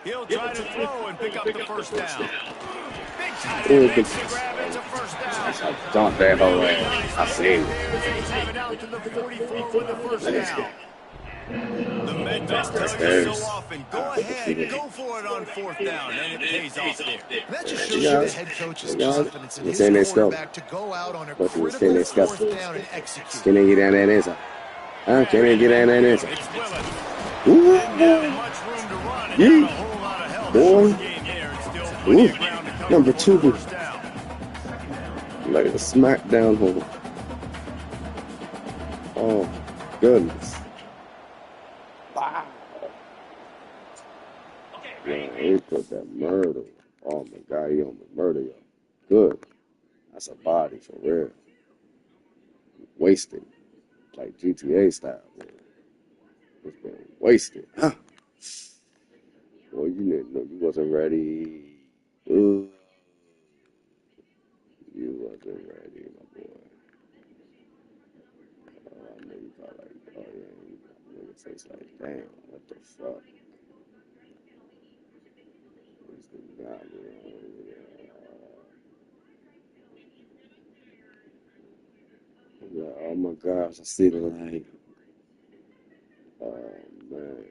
He'll try to throw and pick up the first down. Big tight end makes the grab. It's a first down. Don't that whole way. I see it. They have it out to the 44 with the first down. The men just tell you so often, go ahead, go for it on fourth down, and it pays off there. That just shows you the head coach's confidence in his quarterback to go out on a critical fourth down and execute. Can they get down there and answer? Can they get down there and answer? It's Willett. Didn't have much room to run and got a whole lot of help. Boy. Game there and still plenty of ground to cover Number for 2. the first down. Like a smackdown hole. Oh, goodness. Wow. Yeah, he put that murder. Oh my God, he almost murdered you. Good. That's a body for real. Wasted. Like GTA style, man. It's been wasted. Huh. Well, you didn't know you wasn't ready. You wasn't ready, my boy. I know you thought like, oh yeah, nigga face like, damn, what the fuck? What's the guy, yeah, oh my gosh, I see the light. Oh man.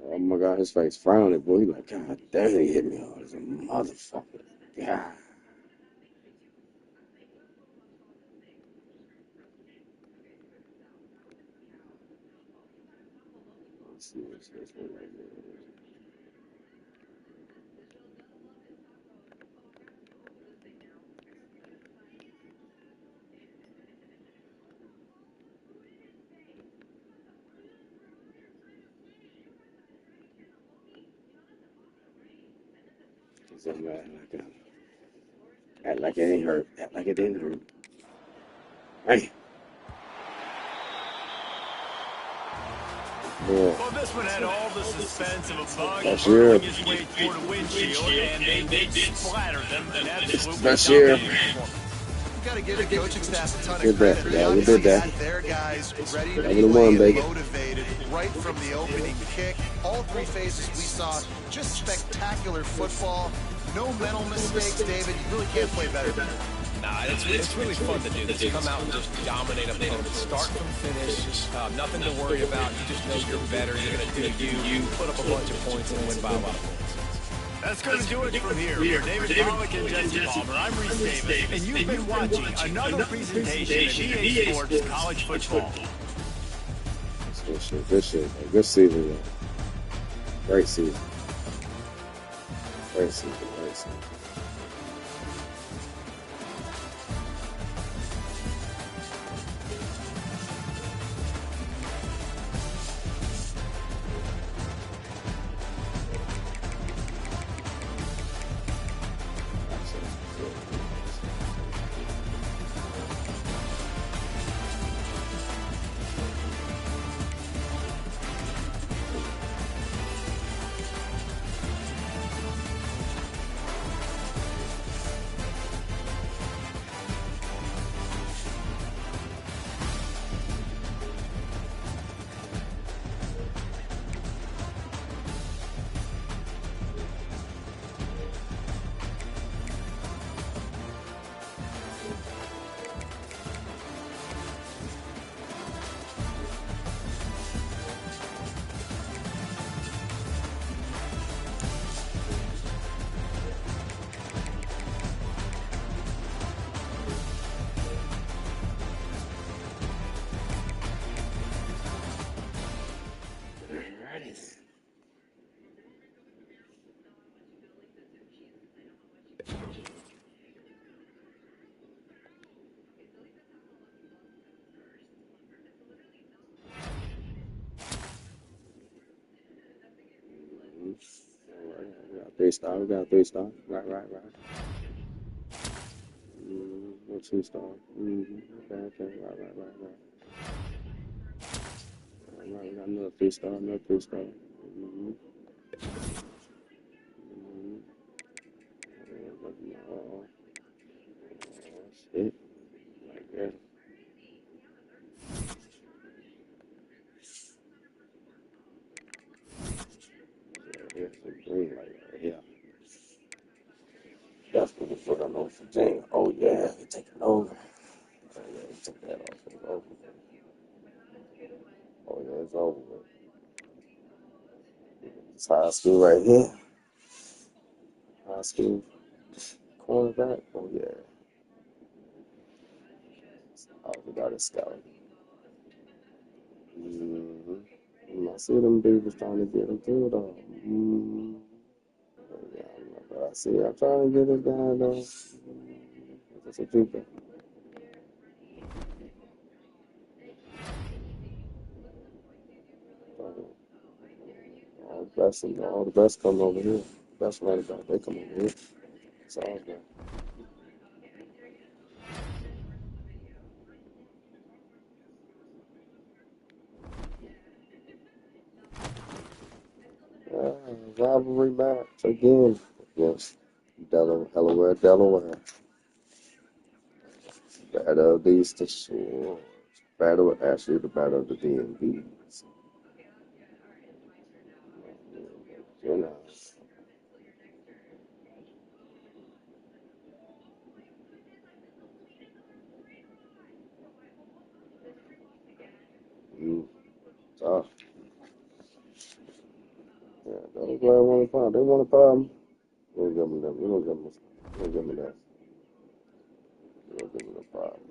Oh my God, his face frowning, boy. He like, God damn, he hit me hard as a motherfucker. God. Let's see what's this one right there. She's in there act like it ain't hurt. Act like it didn't hurt. Hey. Yeah. Well, this one had all the suspense of a bug That's burrowing year. his way toward a windshield, and they did splatter them an absolutely That's year. dominating performance. Got to give the coaching staff a ton of Did credit. that. They Yeah, we obviously did that. had their guys ready to That was the play one, and baby. motivated right from the opening kick. All three phases we saw just spectacular football. No mental mistakes, David. You really can't play better than that. Nah, it's really fun to do this. Come out and just dominate opponents, start from finish. Nothing to worry about. You just know you're better. You're going to do you. Put up a bunch of points and win by a lot of points. That's going to do it from here. For David Pollock and Jesse Palmer, I'm Reese Davis, and you've been watching another presentation of EA Sports College Football. Good shit. Good season, man. Great season. Great season. Great season. We got 3 star. Right. 2 star. Okay. Right. Right. We got another 3 star. Oh, shit. Like that. Here's the green light right here. That's what the fuck I know for Virginia. Oh, yeah. He taking over. Oh, yeah. He took that off. It's over. Oh, yeah. It's over. It's high school right here. High school cornerback. Oh, yeah. Oh, we got a scout. I see them dudes trying to get him through, though. Yeah, but I see, I'm trying to get this guy, though. That's what you think. All the best come over here. Best running back, they come over here. It's all good. Rivalry match again against Delaware. Battle of these two swords. Actually the battle of the DMVs. You know. Tough. Yeah, Delaware want a problem. They want a problem. We'll give them that. We'll give them that. We'll give them a problem.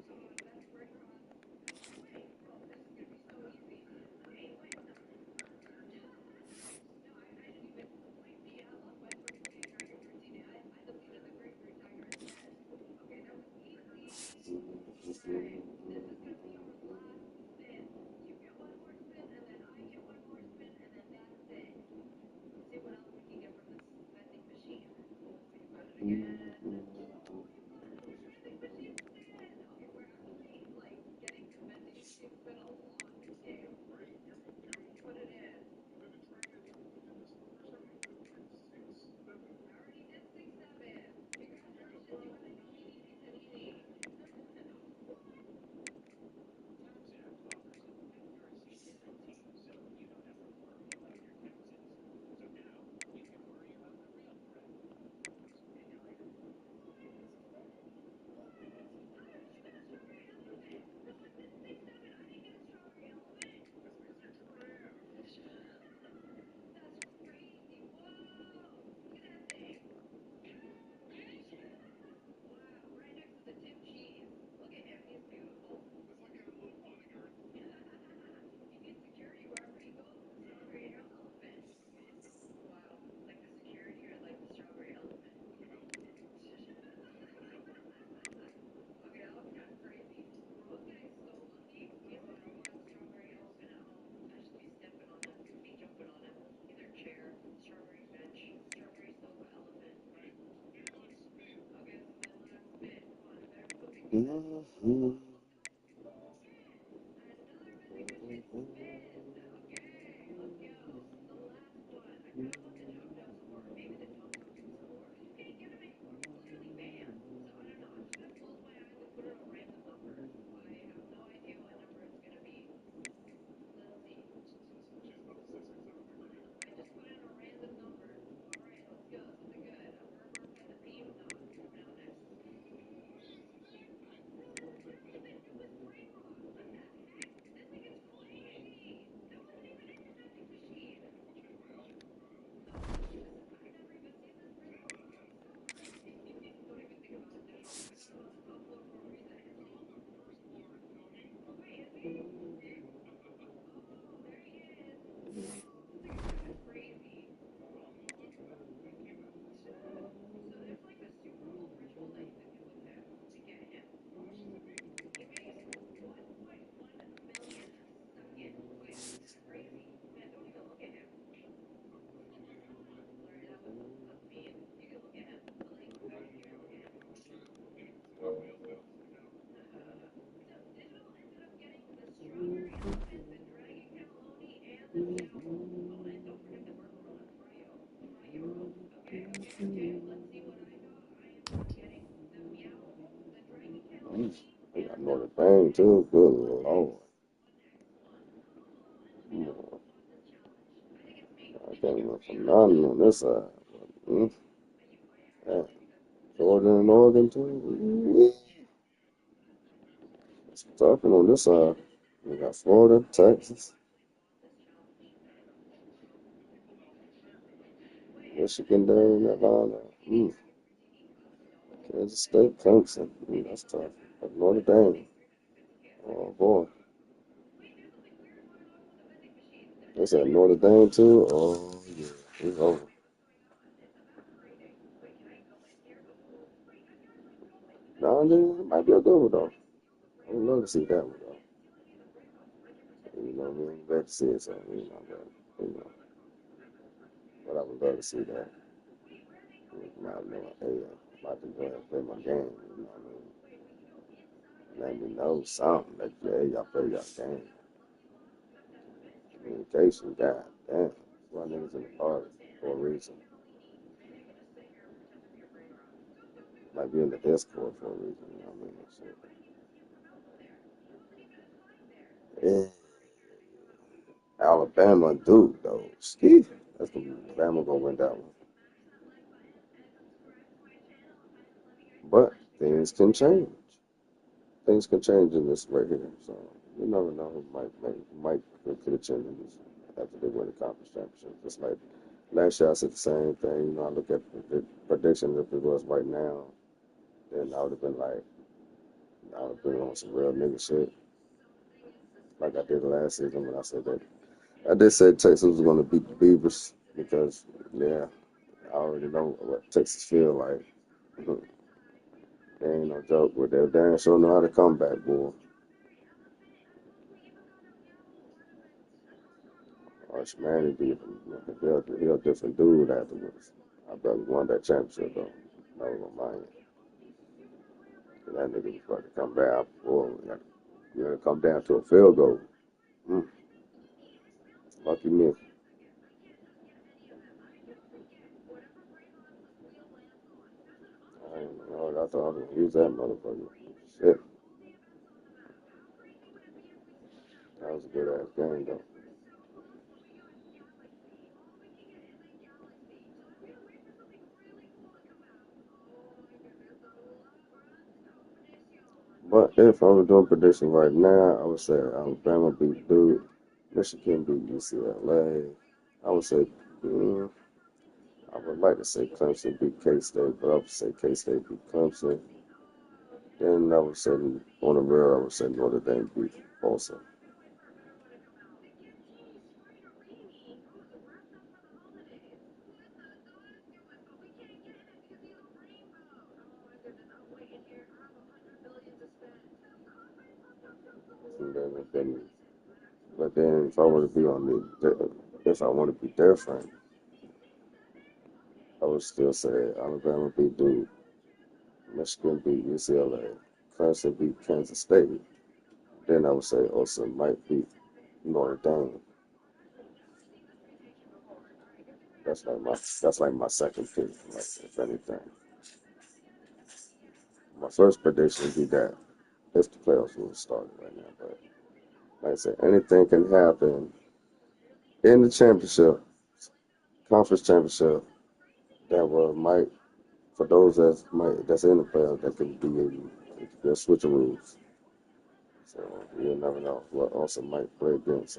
They got Notre Dame too. Good Lord. I can't even from nothing on this side. Yeah. Georgia and Oregon too. It's tough on this side. We got Florida, Texas, Michigan there in Atlanta. Kansas State, Clemson. That's tough. But Notre Dame. Oh boy. They said Notre Dame too. Oh yeah. It's over. No, it might be a good one though. I would love to see that one though. You know, we ain't glad to see it, so but I would love to see that. Hey, I'm about to go ahead and play my game. You know what I mean? Let me know something. Like, yeah, y'all play y'all game. Communication, god damn. Why niggas in the party for a reason. Might be in the Discord for a reason. You know what I mean? Shit. Yeah. Alabama, Duke, though. Ski. That's the Alabama gonna win that one. But things can change. Things can change in this right here. So you never know who might get a chance in this after they win the conference championship. Just like last year, I said the same thing. You know, I look at the predictions if it was right now, then I would have been like, I would have been on some real nigga shit, like I did last season when I said that. I did say Texas was going to beat the Beavers because, yeah, I already know what Texas feel like. They ain't no joke, but they damn sure know how to come back, boy. Arch Manning he a different dude afterwards. I bet he won that championship though. That was on mine. That nigga was about to come back. Boy, you gotta come down to a field goal. Lucky me. I thought I was gonna use that motherfucker. Shit. That was a good ass game though. But if I was doing prediction right now, I would say Alabama beat Duke, Michigan beat UCLA. I would say, I would like to say Clemson beat K-State, but I would say K-State beat Clemson. Then I would say, on the rear, I would say Notre Dame beat Tulsa. But then if I want to be if I want to be different, I would still say Alabama beat Duke, Michigan beat UCLA, Clemson beat Kansas State. Then I would say Austin might beat Notre Dame. That's like my second pick, like, if anything. My first prediction would be that if the playoffs will start right now. But like I said, anything can happen in the championship, conference championship, that might, for those that's in the playoffs, that could be a switch of rules. So you never know what Austin might play against.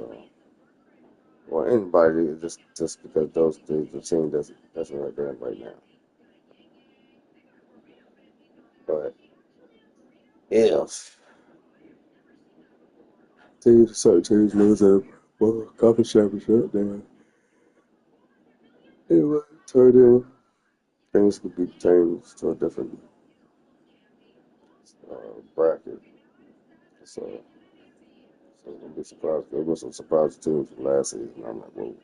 Or anybody, just because those the team that's right there right now. But if certain teams lose a conference championship, then it would turn in. Things could be changed to a different bracket. So I'm gonna be surprised. There was some surprising teams from last season. I'm like, whoa.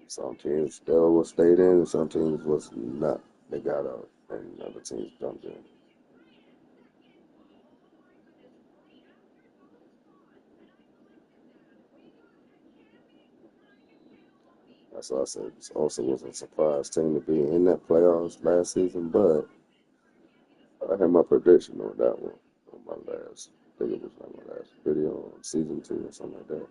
Some teams still stayed in, and some teams was not. They got out, and other teams jumped in. That's why I said it also was a surprise team to be in that playoffs last season, but I had my prediction on that one on my last. I think it was like my last video on season 2 or something like that.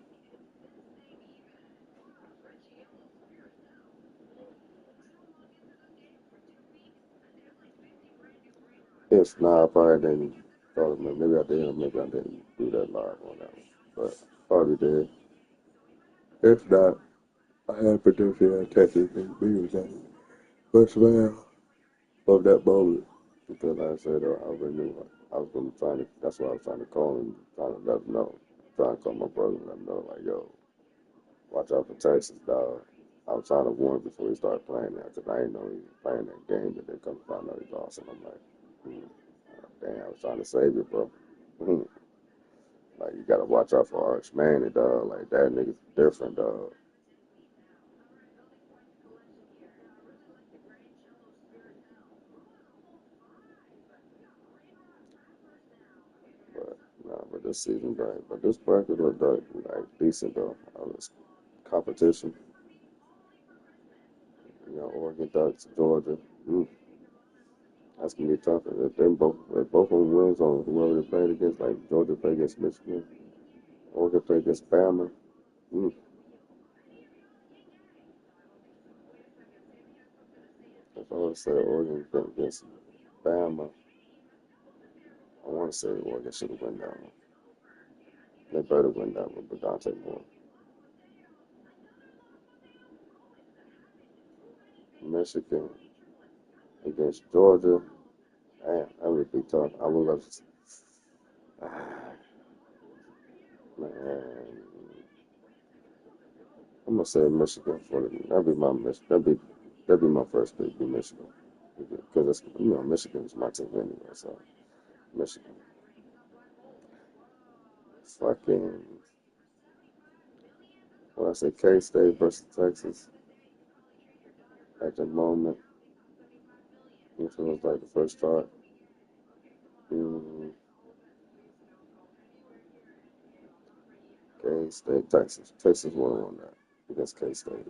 If not, I probably didn't. Thought maybe I did, or maybe I didn't do that live on that one, but probably did. If not, I had predicted that Texas would be was that first round of that moment because like I said, I already knew I was going to try to. That's why I was trying to call him, trying to let him know, trying to call my brother and let him know, like, yo, watch out for Texas, dog. I was trying to warn him before he started playing that because I didn't know he was playing that game, and then come to find out he lost, and I'm like, damn, I was trying to save you, bro. Like, you gotta watch out for Arch Manning, dog. Like, that nigga's different, dog. But nah, but this season, right? But this bracket looked like decent though. Was competition. You know, Oregon Ducks, Georgia. That's gonna be tough. If both of them wins on whoever they played against, like Georgia played against Michigan, Oregon played against Bama. If I would say Oregon played against Bama, I want to say Oregon should have won that one. They better win that one, but Dante Moore. Michigan against Georgia. Man, that would be tough. I would love to. Man, I'm gonna say Michigan for the. That'd be my first pick. Be Michigan because it's Michigan is my team anyway. So Michigan. Fucking. When I say K-State versus Texas, at the moment, it feels like the first start. K-State, Texas. Texas won that against K-State.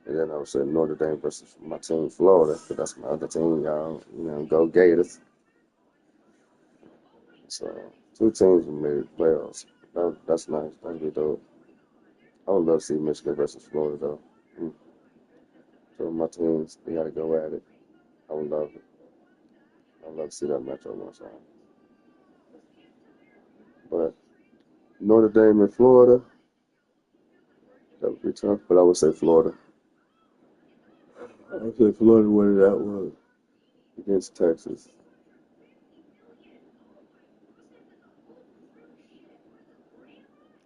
And then I would say Notre Dame versus my team, Florida, because that's my other team, y'all. Go Gators. So, 2 teams have made it playoffs. That's nice. That'd be dope. I would love to see Michigan versus Florida, though. So, my teams, they got to go at it. I would love it. I'd love to see that matchup one time. But Notre Dame and Florida, that would be tough. But I would say Florida. I would say Florida winning that one against Texas.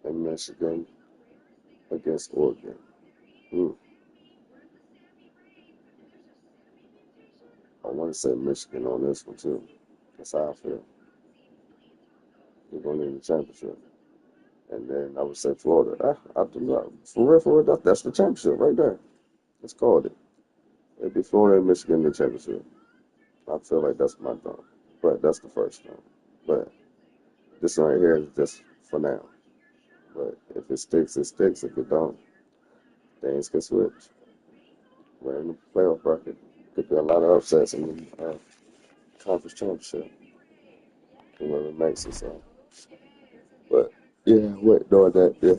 And Michigan against Oregon. I want to say Michigan on this one, too. That's how I feel. They're going to win the championship. And then I would say Florida. For real, that's the championship right there. Let's call it. It'd be Florida and Michigan in the championship. I feel like that's my drum. But that's the first drum. But this one right here is just for now. But if it sticks, it sticks. If it don't, things can switch. We're in the playoff bracket. Could be a lot of upsets in the conference championship. Whoever makes it, so. But yeah, wait, doing that, yeah.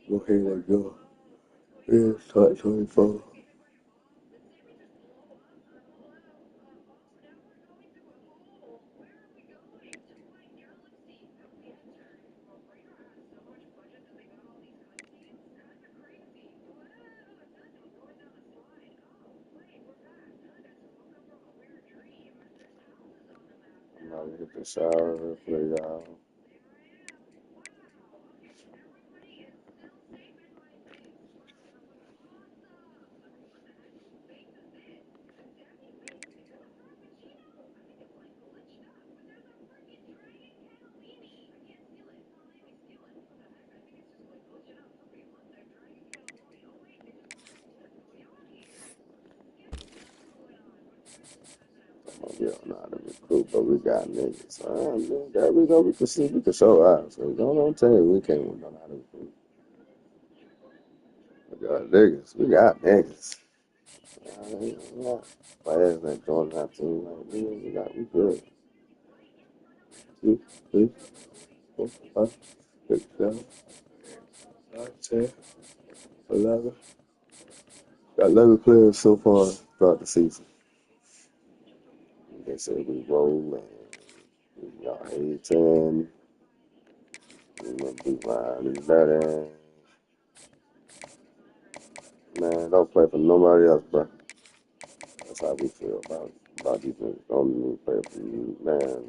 Go ahead and go. Yeah, start 24. I'm about to hit the shower, play y'all. We don't know how to recruit, but we got niggas. Man, there we go. We can see, we can show us. So don't tell you we can't know how to recruit. We got niggas. We got niggas. Players that join our team, like, we good. 2, 3, 4, 5, 6, 7, 9, 10, 11. Got 11 players so far throughout the season. They said we roll and we got 8-10. We gonna beat Ryan better. Man, don't play for nobody else, bro. That's how we feel about these niggas. Don't even play for you, man.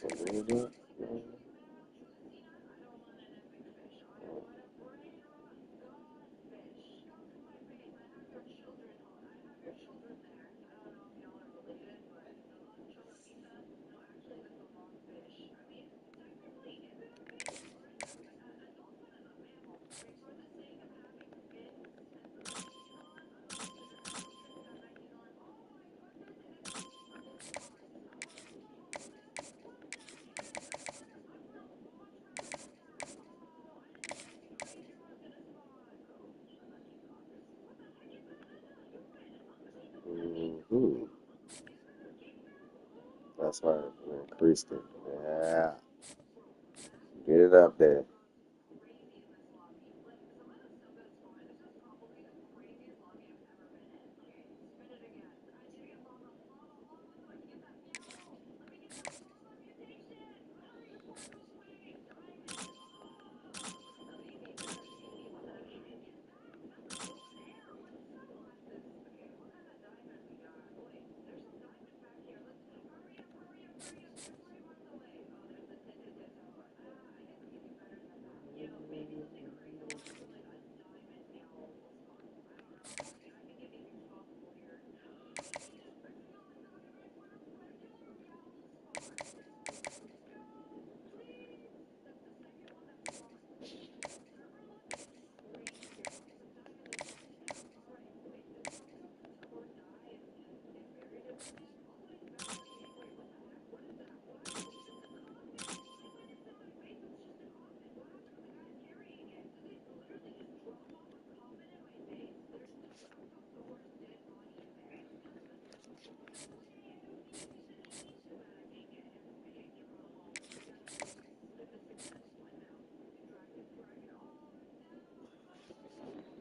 So what is that? Mm-hmm. That's right. We increased it. Yeah. Get it up there.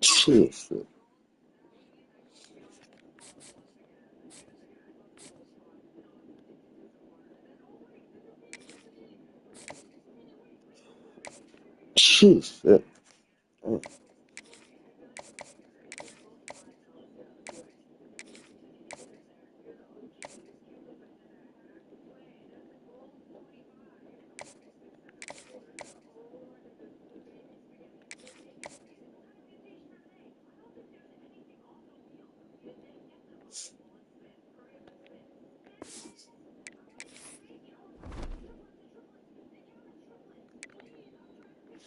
Shit. Shit.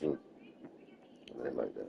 Mm. I ain't like that.